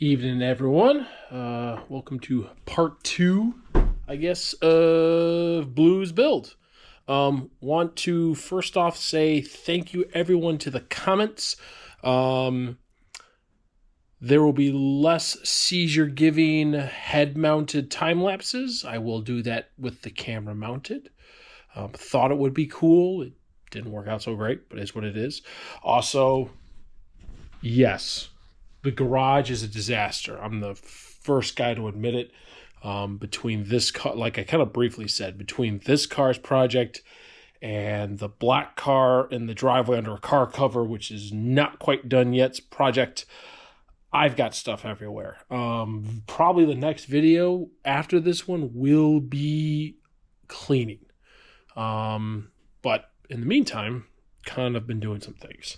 Evening, everyone. Welcome to part 2, I guess, of Blues build. Want to first off say thank you, everyone, to the comments. There will be less seizure-giving head-mounted time lapses. I will do that with the camera mounted. Thought it would be cool. It didn't work out so great, but it's what it is. Also, yes, the garage is a disaster. I'm the first guy to admit it. Between this car, like I kind of briefly said, between this car's project and the black car in the driveway under a car cover, which is not quite done yet, project, I've got stuff everywhere. Probably the next video after this one will be cleaning. But in the meantime, kind of been doing some things.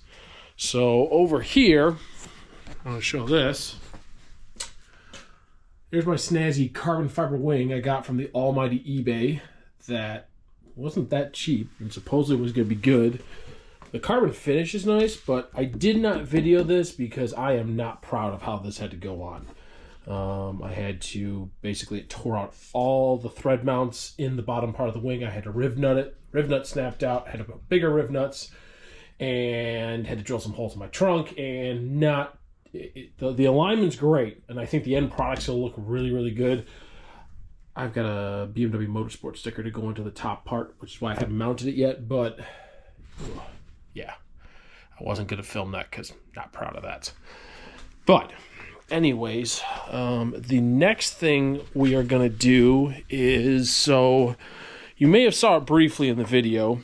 So over here, I'm going to show this. Here's my snazzy carbon fiber wing I got from the almighty eBay that wasn't that cheap and supposedly was going to be good. The carbon finish is nice, but I did not video this because I am not proud of how this had to go on. I had to, basically it tore out all the thread mounts in the bottom part of the wing. I had to riv nut it. Riv nut snapped out. I had to put bigger riv nuts and had to drill some holes in my trunk and not... The alignment's great, and I think the end product's going to look really, really good. I've got a BMW Motorsport sticker to go into the top part, which is why I haven't mounted it yet, but yeah, I wasn't going to film that because I'm not proud of that. But anyways, the next thing we are going to do is, so you may have saw it briefly in the video,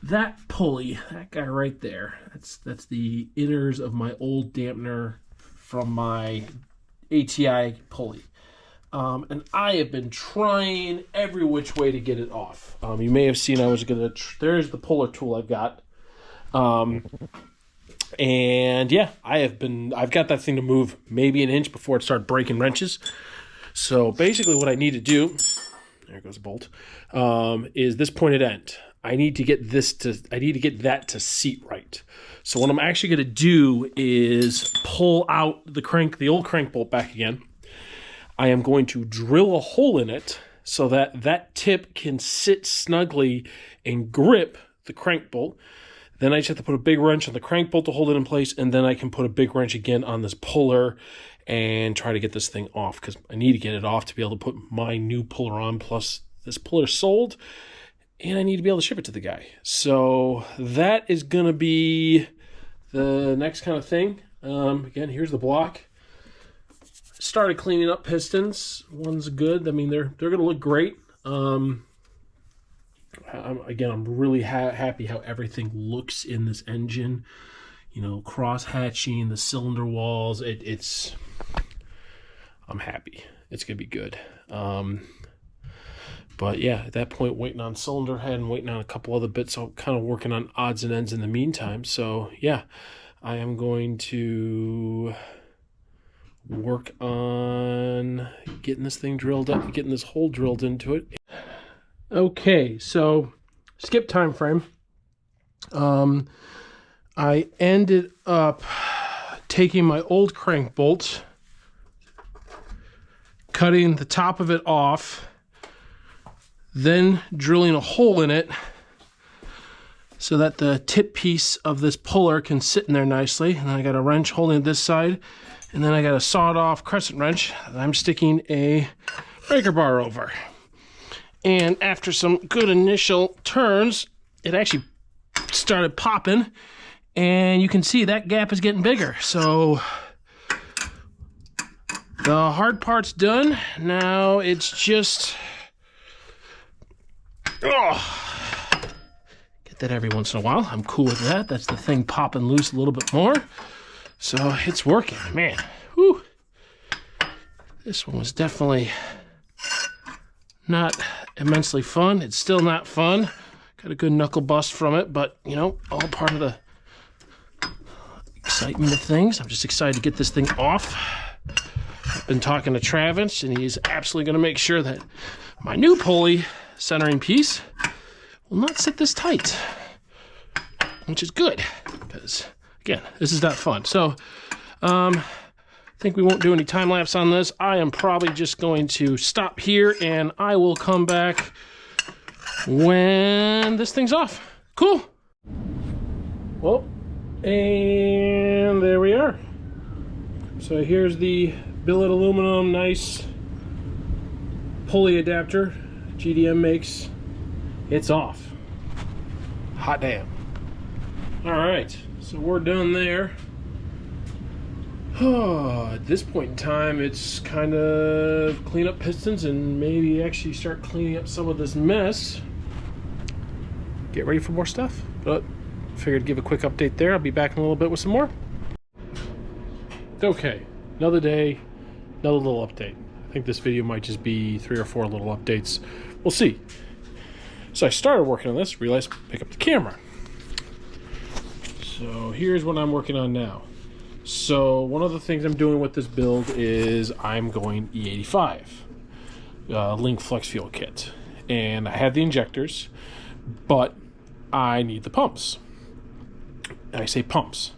that pulley, that guy right there, that's the inners of my old dampener from my ATI pulley. And I have been trying every which way to get it off. You may have seen I was going to... There's the puller tool I've got. And yeah, I've got that thing to move maybe an inch before it started breaking wrenches. So basically what I need to do... There goes a bolt. Is this pointed end. I need to get that to seat right. So what I'm actually going to do is pull out the old crank bolt back again. I am going to drill a hole in it so that that tip can sit snugly and grip the crank bolt. Then I just have to put a big wrench on the crank bolt to hold it in place, and then I can put a big wrench again on this puller and try to get this thing off, because I need to get it off to be able to put my new puller on, plus this puller sold. And I need to be able to ship it to the guy. So that is going to be the next kind of thing. Again, here's the block. Started cleaning up pistons. One's good. I mean, they're going to look great. I'm really happy how everything looks in this engine. You know, cross-hatching, the cylinder walls. I'm happy. It's going to be good. But yeah, at that point, waiting on cylinder head and waiting on a couple other bits. So I'm kind of working on odds and ends in the meantime. So yeah, I am going to work on getting this thing drilled up, getting this hole drilled into it. Okay, so skip time frame. I ended up taking my old crank bolt, cutting the top of it off, then drilling a hole in it so that the tip piece of this puller can sit in there nicely. And then I got a wrench holding it this side, and then I got a sawed off crescent wrench that I'm sticking a breaker bar over. And after some good initial turns, it actually started popping, and you can see that gap is getting bigger. So the hard part's done. Now it's just... get that every once in a while. I'm cool with that. That's the thing popping loose a little bit more. So it's working, man. Whew. This one was definitely not immensely fun. It's still not fun. Got a good knuckle bust from it, but you know, all part of the excitement of things. I'm just excited to get this thing off. I've been talking to Travis, and he's absolutely going to make sure that my new pulley centering piece will not sit this tight, which is good because, again, this is not fun. So think we won't do any time lapse on this. I am probably just going to stop here and I will come back when this thing's off. Cool. Well, and there we are. So here's the billet aluminum, nice pulley adapter GDM makes. It's off. Hot damn. All right, so we're done there. At this point in time, it's kind of clean up pistons and maybe actually start cleaning up some of this mess. Get ready for more stuff, but figured to give a quick update there. I'll be back in a little bit with some more. Okay, another day, another little update. I think this video might just be 3 or 4 little updates. We'll see. So I started working on this, realized pick up the camera. So here's what I'm working on now. So one of the things I'm doing with this build is I'm going E85, Link Flex Fuel Kit. And I have the injectors, but I need the pumps. And I say pumps.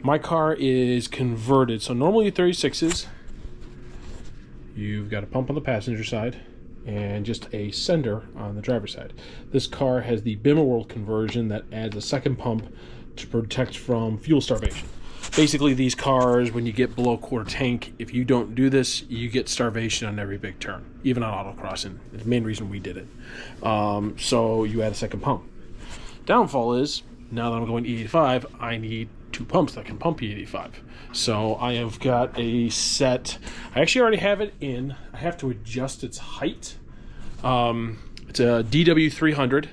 My car is converted. So normally 36s, you've got a pump on the passenger side and just a sender on the driver's side. This car has the Bimmerworld conversion that adds a second pump to protect from fuel starvation. Basically, these cars, when you get below quarter tank, if you don't do this, you get starvation on every big turn, even on autocrossing. The main reason we did it. So you add a second pump. Downfall is, now that I'm going E85, I need 2 pumps that can pump E85. So I have got a set. I actually already have it in. I have to adjust its height. It's a DW300.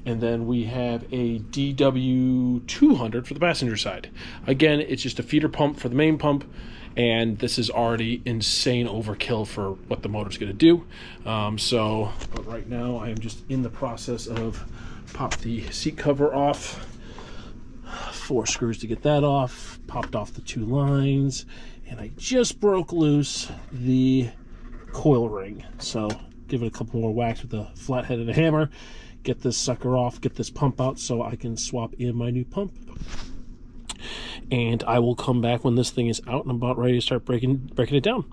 And then we have a DW200 for the passenger side. Again, it's just a feeder pump for the main pump, and this is already insane overkill for what the motor's going to do. But right now I am just in the process of pop the seat cover off. 4 screws to get that off. Popped off the 2 lines, and I just broke loose the coil ring. So give it a couple more whacks with a flathead and a hammer. Get this sucker off, get this pump out so I can swap in my new pump. And I will come back when this thing is out and I'm about ready to start breaking it down.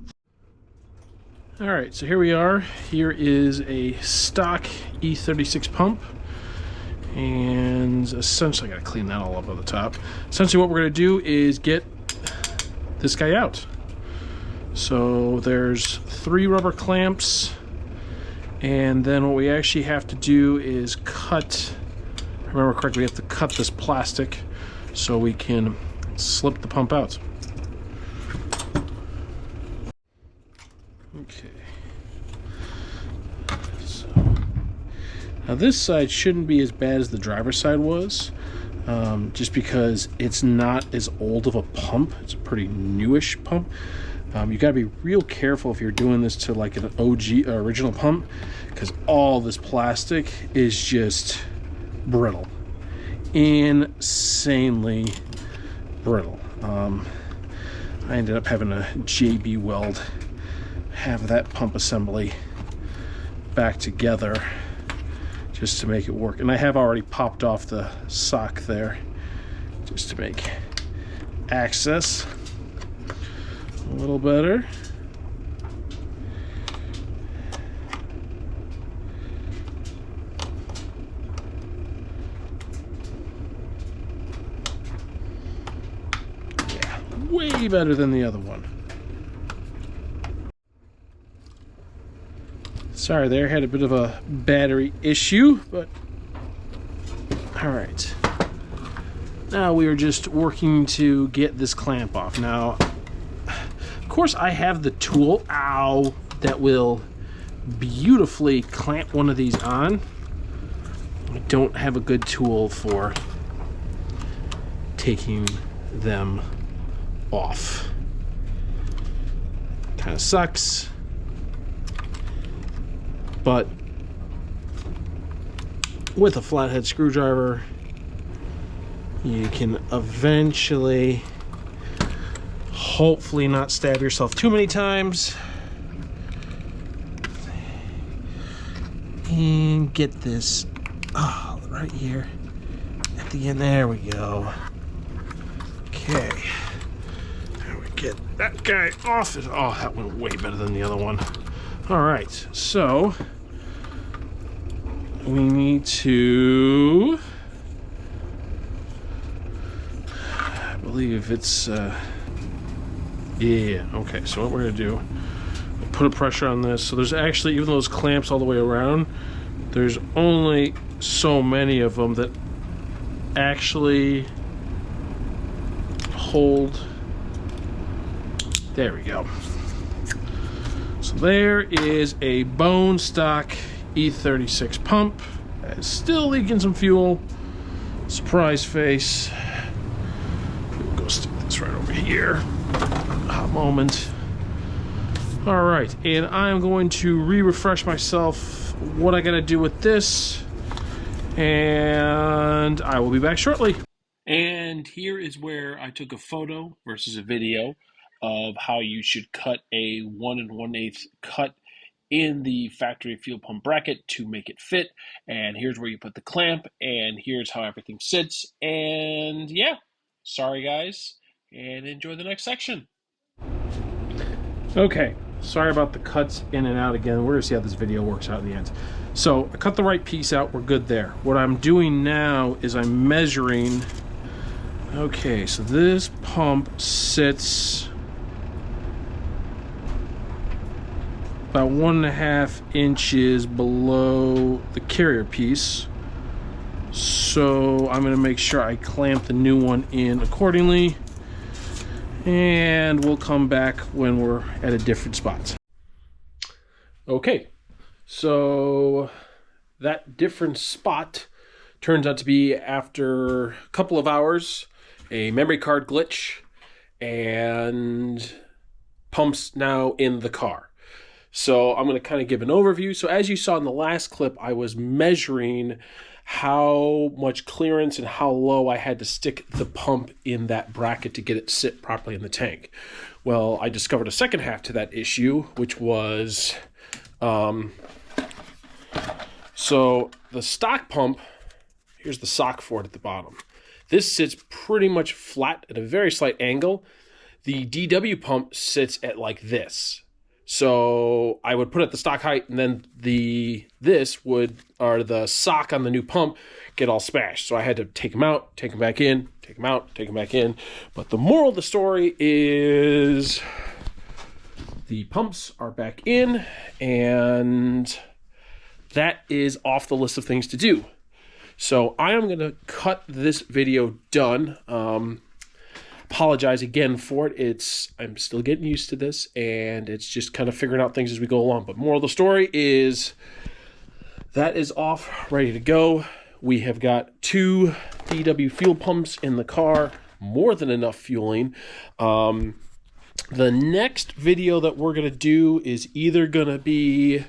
All right, so here we are. Here is a stock E36 pump. And essentially, I gotta clean that all up on the top. Essentially what we're gonna do is get this guy out. So there's 3 rubber clamps. And then what we actually have to do is cut, remember correctly, we have to cut this plastic so we can slip the pump out. Okay. So, now this side shouldn't be as bad as the driver's side was, just because it's not as old of a pump. It's a pretty newish pump. You got to be real careful if you're doing this to like an OG original pump, because all this plastic is just brittle, insanely brittle. I ended up having a JB Weld have that pump assembly back together just to make it work, and I have already popped off the sock there just to make access a little better. Yeah, way better than the other one. Sorry there, had a bit of a battery issue, but all right. Now we are just working to get this clamp off. Now, of course, I have the tool, that will beautifully clamp one of these on. I don't have a good tool for taking them off. Kind of sucks, but with a flathead screwdriver, you can eventually, hopefully not stab yourself too many times, and get this right here at the end. There we go. Okay, there we get that guy off it. Oh, that went way better than the other one. All right, so we need to, I believe it's, yeah, okay, so what we're gonna do, put a pressure on this. So there's actually, even though those clamps all the way around, there's only so many of them that actually hold. There we go. So there is a bone stock E36 pump. It's still leaking some fuel. Surprise face. We'll go stick this right over here. Hot moment. All right, and I'm going to refresh myself what I gotta do with this, and I will be back shortly. And here is where I took a photo versus a video of how you should cut a 1 1/8 cut in the factory fuel pump bracket to make it fit. And here's where you put the clamp, and here's how everything sits. And yeah, sorry guys, and enjoy the next section. Okay, sorry about the cuts in and out again. We're gonna see how this video works out in the end. So I cut the right piece out, we're good there. What I'm doing now is I'm measuring. Okay, so this pump sits about 1.5 inches below the carrier piece. So I'm gonna make sure I clamp the new one in accordingly, and we'll come back when we're at a different spot. Okay, so that different spot turns out to be, after a couple of hours, a memory card glitch, and pumps now in the car. So I'm going to kind of give an overview. So as you saw in the last clip, I was measuring how much clearance and how low I had to stick the pump in that bracket to get it sit properly in the tank. Well, I discovered a second half to that issue, which was, so the stock pump, here's the sock for it at the bottom. This sits pretty much flat at a very slight angle. The DW pump sits at like this. So I would put it at the stock height, and then the sock on the new pump get all smashed. So I had to take them out, take them back in, take them out, take them back in. But the moral of the story is the pumps are back in, and that is off the list of things to do. So I am going to cut this video done. Apologize again for it. I'm still getting used to this, and it's just kind of figuring out things as we go along. But moral of the story is that is off, ready to go. We have got 2 DW fuel pumps in the car, more than enough fueling. The next video that we're going to do is either going to be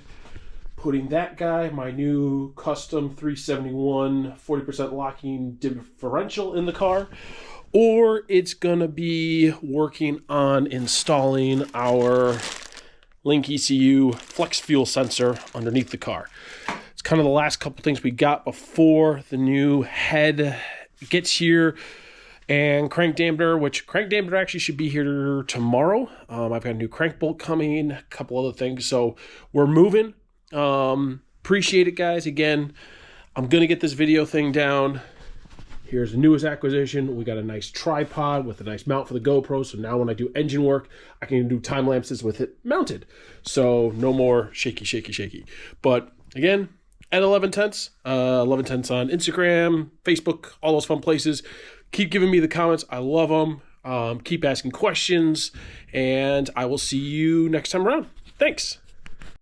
putting that guy, my new custom 371 40% locking differential, in the car, or it's going to be working on installing our Link ECU flex fuel sensor underneath the car. It's kind of the last couple things we got before the new head gets here, and crank dampener, which crank dampener actually should be here tomorrow. I've got a new crank bolt coming, a couple other things, so we're moving. Appreciate it, guys. Again, I'm gonna get this video thing down. Here's the newest acquisition. We got a nice tripod with a nice mount for the GoPro, so now when I do engine work, I can do time lapses with it mounted, so no more shaky. But again, at 11tenths, 11tenths on Instagram, Facebook, all those fun places. Keep giving me the comments. I love them. Keep asking questions, and I will see you next time around. Thanks.